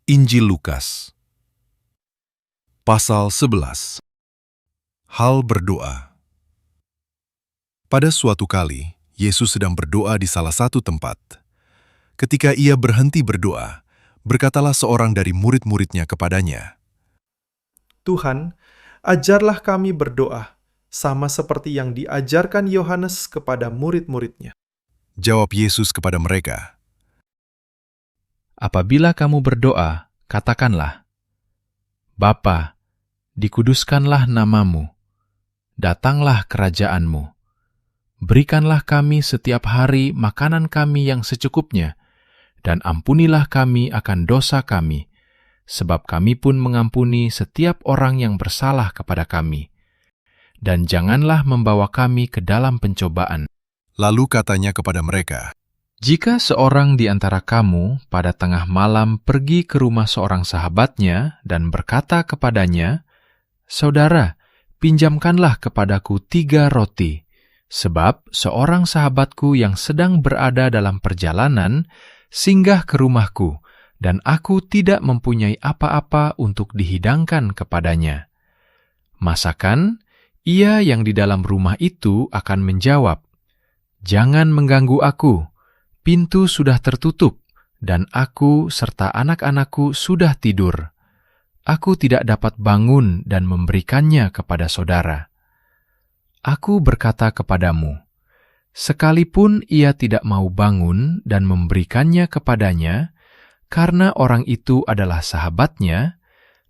Injil Lukas, pasal 11. Hal berdoa. Pada suatu kali, Yesus sedang berdoa di salah satu tempat. Ketika ia berhenti berdoa, berkatalah seorang dari murid-muridnya kepadanya, Tuhan, ajarlah kami berdoa, sama seperti yang diajarkan Yohanes kepada murid-muridnya. Jawab Yesus kepada mereka, Apabila kamu berdoa, katakanlah, Bapa, dikuduskanlah namamu, datanglah kerajaanmu, berikanlah kami setiap hari makanan kami yang secukupnya, dan ampunilah kami akan dosa kami, sebab kami pun mengampuni setiap orang yang bersalah kepada kami. Dan janganlah membawa kami ke dalam pencobaan. lalu katanya kepada mereka, Jika seorang di antara kamu pada tengah malam pergi ke rumah seorang sahabatnya dan berkata kepadanya, Saudara, pinjamkanlah kepadaku 3 roti, sebab seorang sahabatku yang sedang berada dalam perjalanan singgah ke rumahku, dan aku tidak mempunyai apa-apa untuk dihidangkan kepadanya. Masakan, ia yang di dalam rumah itu akan menjawab, Jangan mengganggu aku. Pintu sudah tertutup, dan aku serta anak-anakku sudah tidur. Aku tidak dapat bangun dan memberikannya kepada saudara. Aku berkata kepadamu, sekalipun ia tidak mau bangun dan memberikannya kepadanya, karena orang itu adalah sahabatnya,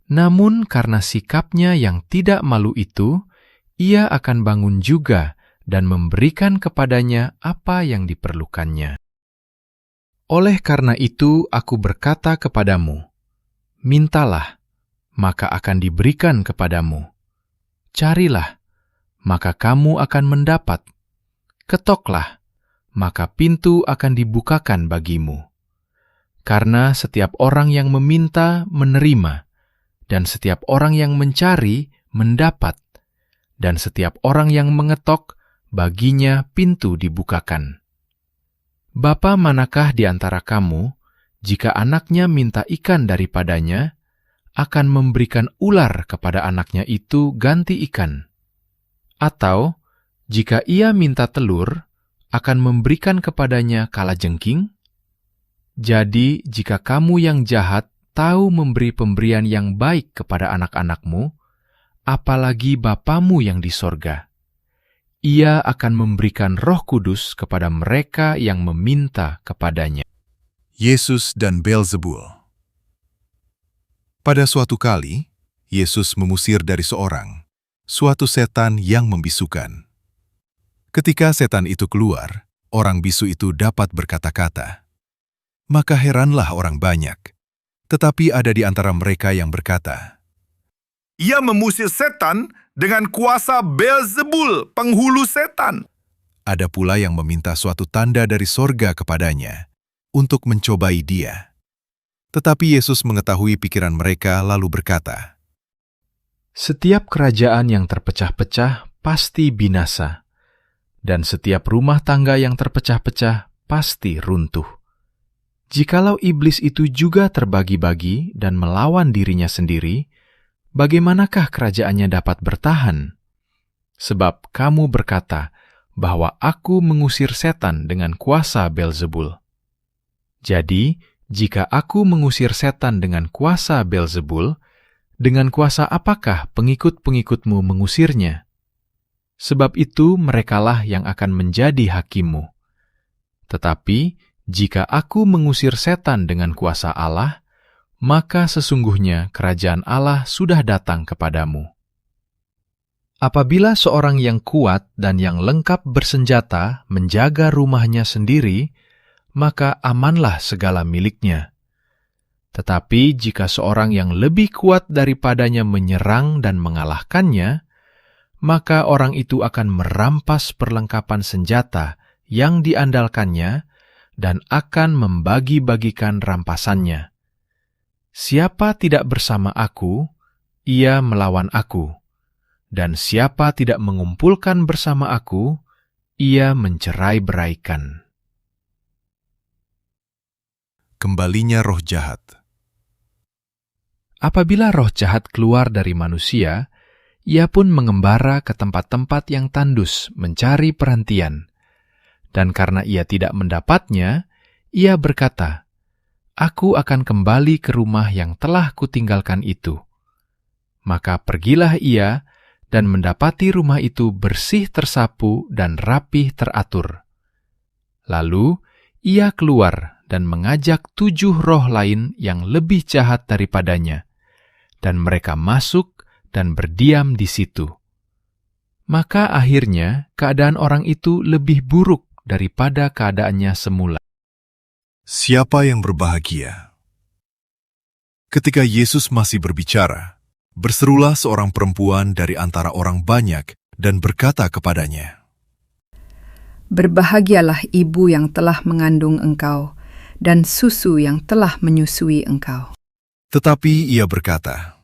namun karena sikapnya yang tidak malu itu, ia akan bangun juga dan memberikan kepadanya apa yang diperlukannya. Oleh karena itu, aku berkata kepadamu, mintalah, maka akan diberikan kepadamu. Carilah, maka kamu akan mendapat. Ketoklah, maka pintu akan dibukakan bagimu. Karena setiap orang yang meminta, menerima, dan setiap orang yang mencari, mendapat, dan setiap orang yang mengetok, baginya pintu dibukakan. Bapa manakah di antara kamu, jika anaknya minta ikan daripadanya, akan memberikan ular kepada anaknya itu ganti ikan? Atau, jika ia minta telur, akan memberikan kepadanya kalajengking? Jadi, jika kamu yang jahat tahu memberi pemberian yang baik kepada anak-anakmu, apalagi Bapamu yang di sorga. Ia akan memberikan Roh Kudus kepada mereka yang meminta kepadanya. Yesus dan Beelzebul. Pada suatu kali, Yesus mengusir dari seorang, suatu setan yang membisukan. Ketika setan itu keluar, orang bisu itu dapat berkata-kata. Maka heranlah orang banyak, tetapi ada di antara mereka yang berkata, Ia mengusir setan dengan kuasa Beelzebul, penghulu setan. Ada pula yang meminta suatu tanda dari sorga kepadanya untuk mencobai dia. Tetapi Yesus mengetahui pikiran mereka lalu berkata, Setiap kerajaan yang terpecah-pecah pasti binasa, dan setiap rumah tangga yang terpecah-pecah pasti runtuh. Jikalau iblis itu juga terbagi-bagi dan melawan dirinya sendiri, bagaimanakah kerajaannya dapat bertahan? Sebab kamu berkata bahwa aku mengusir setan dengan kuasa Beelzebul. Jadi, jika aku mengusir setan dengan kuasa Beelzebul, dengan kuasa apakah pengikut-pengikutmu mengusirnya? Sebab itu merekalah yang akan menjadi hakimmu. Tetapi, jika aku mengusir setan dengan kuasa Allah, maka sesungguhnya kerajaan Allah sudah datang kepadamu. Apabila seorang yang kuat dan yang lengkap bersenjata menjaga rumahnya sendiri, maka amanlah segala miliknya. Tetapi jika seorang yang lebih kuat daripadanya menyerang dan mengalahkannya, maka orang itu akan merampas perlengkapan senjata yang diandalkannya dan akan membagi-bagikan rampasannya. Siapa tidak bersama aku, ia melawan aku. Dan siapa tidak mengumpulkan bersama aku, ia mencerai-beraikan. Kembalinya roh jahat. Apabila roh jahat keluar dari manusia, ia pun mengembara ke tempat-tempat yang tandus mencari perhentian. Dan karena ia tidak mendapatnya, ia berkata, "Aku akan kembali ke rumah yang telah kutinggalkan itu." Maka pergilah ia dan mendapati rumah itu bersih tersapu dan rapih teratur. Lalu ia keluar dan mengajak 7 roh lain yang lebih jahat daripadanya, dan mereka masuk dan berdiam di situ. Maka akhirnya keadaan orang itu lebih buruk daripada keadaannya semula. Siapa yang berbahagia? Ketika Yesus masih berbicara, berserulah seorang perempuan dari antara orang banyak dan berkata kepadanya, "Berbahagialah ibu yang telah mengandung engkau, dan susu yang telah menyusui engkau." Tetapi ia berkata,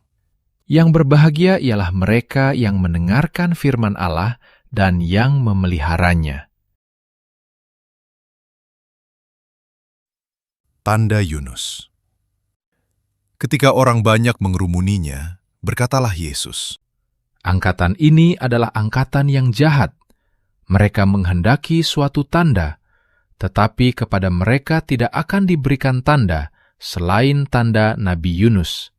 Yang berbahagia ialah mereka yang mendengarkan firman Allah dan yang memeliharanya. Tanda Yunus. Ketika orang banyak mengerumuninya, berkatalah Yesus, Angkatan ini adalah angkatan yang jahat. Mereka menghendaki suatu tanda, tetapi kepada mereka tidak akan diberikan tanda selain tanda Nabi Yunus.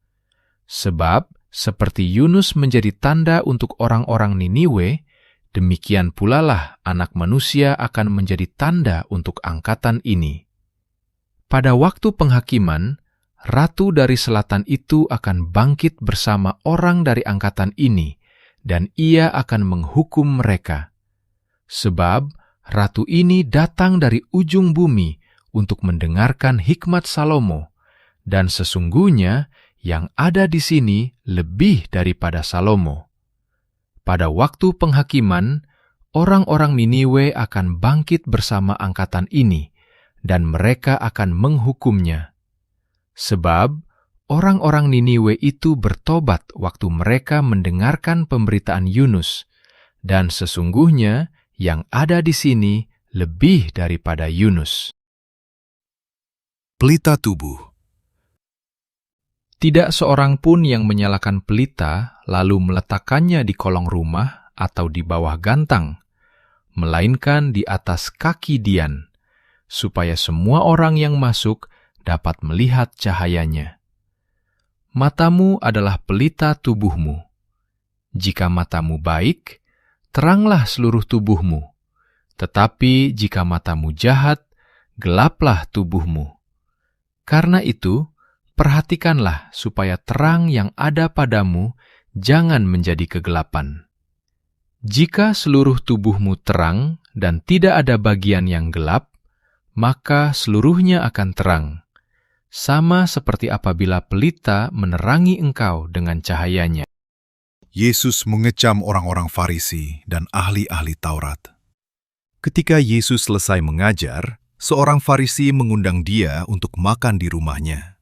Sebab, seperti Yunus menjadi tanda untuk orang-orang Niniwe, demikian pula lah Anak Manusia akan menjadi tanda untuk angkatan ini. Pada waktu penghakiman, Ratu dari Selatan itu akan bangkit bersama orang dari angkatan ini, dan ia akan menghukum mereka. Sebab Ratu ini datang dari ujung bumi untuk mendengarkan hikmat Salomo, dan sesungguhnya yang ada di sini lebih daripada Salomo. Pada waktu penghakiman, orang-orang Niniwe akan bangkit bersama angkatan ini, dan mereka akan menghukumnya. Sebab orang-orang Niniwe itu bertobat waktu mereka mendengarkan pemberitaan Yunus, dan sesungguhnya yang ada di sini lebih daripada Yunus. pelita tubuh. Tidak seorang pun yang menyalakan pelita lalu meletakkannya di kolong rumah atau di bawah gantang, melainkan di atas kaki dian, supaya semua orang yang masuk dapat melihat cahayanya. Matamu adalah pelita tubuhmu. Jika matamu baik, teranglah seluruh tubuhmu. Tetapi jika matamu jahat, gelaplah tubuhmu. Karena itu, perhatikanlah supaya terang yang ada padamu jangan menjadi kegelapan. Jika seluruh tubuhmu terang dan tidak ada bagian yang gelap, maka seluruhnya akan terang, sama seperti apabila pelita menerangi engkau dengan cahayanya. Yesus mengecam orang-orang Farisi dan ahli-ahli Taurat. Ketika Yesus selesai mengajar, seorang Farisi mengundang dia untuk makan di rumahnya.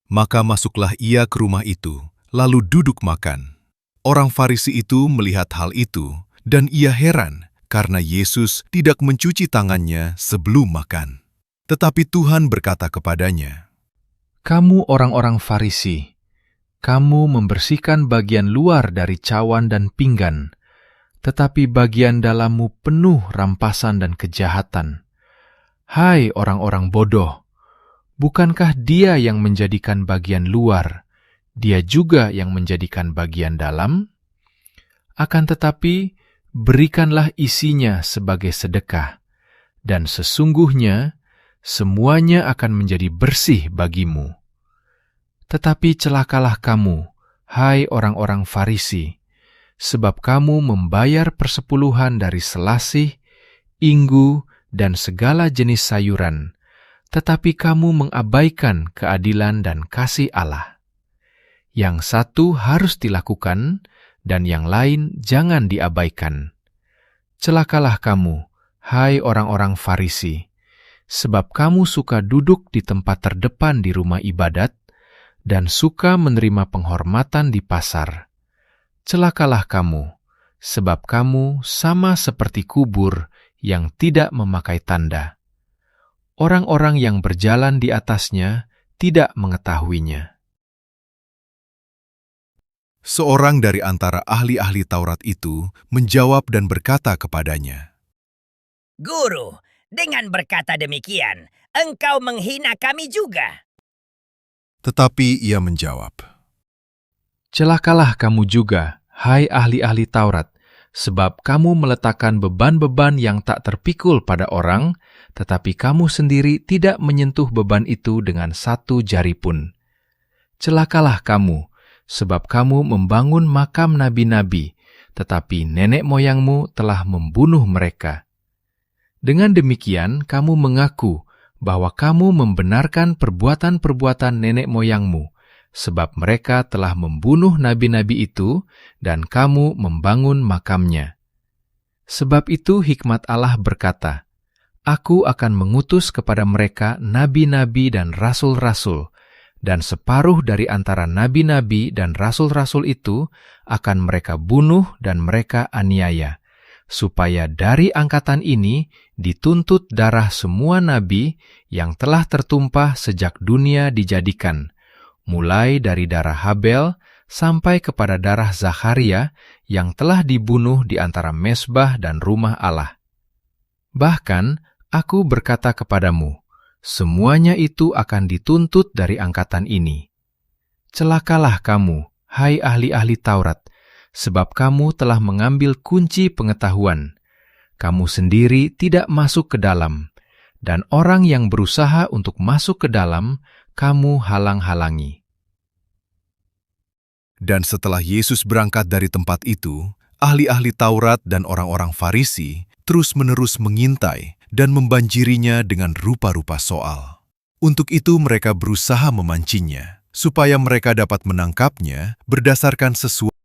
Maka masuklah ia ke rumah itu, lalu duduk makan. Orang Farisi itu melihat hal itu, dan ia heran karena Yesus tidak mencuci tangannya sebelum makan. Tetapi Tuhan berkata kepadanya, Kamu orang-orang Farisi, kamu membersihkan bagian luar dari cawan dan pinggan, tetapi bagian dalammu penuh rampasan dan kejahatan. Hai orang-orang bodoh! Bukankah Dia yang menjadikan bagian luar, Dia juga yang menjadikan bagian dalam? Akan tetapi, berikanlah isinya sebagai sedekah, dan sesungguhnya semuanya akan menjadi bersih bagimu. Tetapi celakalah kamu, hai orang-orang Farisi, sebab kamu membayar persepuluhan dari selasih, inggu, dan segala jenis sayuran, tetapi kamu mengabaikan keadilan dan kasih Allah. Yang satu harus dilakukan, dan yang lain jangan diabaikan. Celakalah kamu, hai orang-orang Farisi, sebab kamu suka duduk di tempat terdepan di rumah ibadat, dan suka menerima penghormatan di pasar. Celakalah kamu, sebab kamu sama seperti kubur yang tidak memakai tanda. Orang-orang yang berjalan di atasnya tidak mengetahuinya. Seorang dari antara ahli-ahli Taurat itu menjawab dan berkata kepadanya, Guru, dengan berkata demikian, engkau menghina kami juga. Tetapi ia menjawab, Celakalah kamu juga, hai ahli-ahli Taurat, sebab kamu meletakkan beban-beban yang tak terpikul pada orang, tetapi kamu sendiri tidak menyentuh beban itu dengan satu jari pun. Celakalah kamu, sebab kamu membangun makam nabi-nabi, tetapi nenek moyangmu telah membunuh mereka. Dengan demikian, kamu mengaku bahwa kamu membenarkan perbuatan-perbuatan nenek moyangmu, sebab mereka telah membunuh nabi-nabi itu, dan kamu membangun makamnya. Sebab itu hikmat Allah berkata, Aku akan mengutus kepada mereka nabi-nabi dan rasul-rasul, dan separuh dari antara nabi-nabi dan rasul-rasul itu akan mereka bunuh dan mereka aniaya, supaya dari angkatan ini dituntut darah semua nabi yang telah tertumpah sejak dunia dijadikan, mulai dari darah Habel sampai kepada darah Zakharia yang telah dibunuh di antara mezbah dan rumah Allah. Bahkan, aku berkata kepadamu, semuanya itu akan dituntut dari angkatan ini. Celakalah kamu, hai ahli-ahli Taurat, sebab kamu telah mengambil kunci pengetahuan. Kamu sendiri tidak masuk ke dalam, dan orang yang berusaha untuk masuk ke dalam, kamu halang-halangi. Dan setelah Yesus berangkat dari tempat itu, ahli-ahli Taurat dan orang-orang Farisi terus-menerus mengintai dan membanjirinya dengan rupa-rupa soal. Untuk itu mereka berusaha memancingnya, supaya mereka dapat menangkapnya berdasarkan sesuatu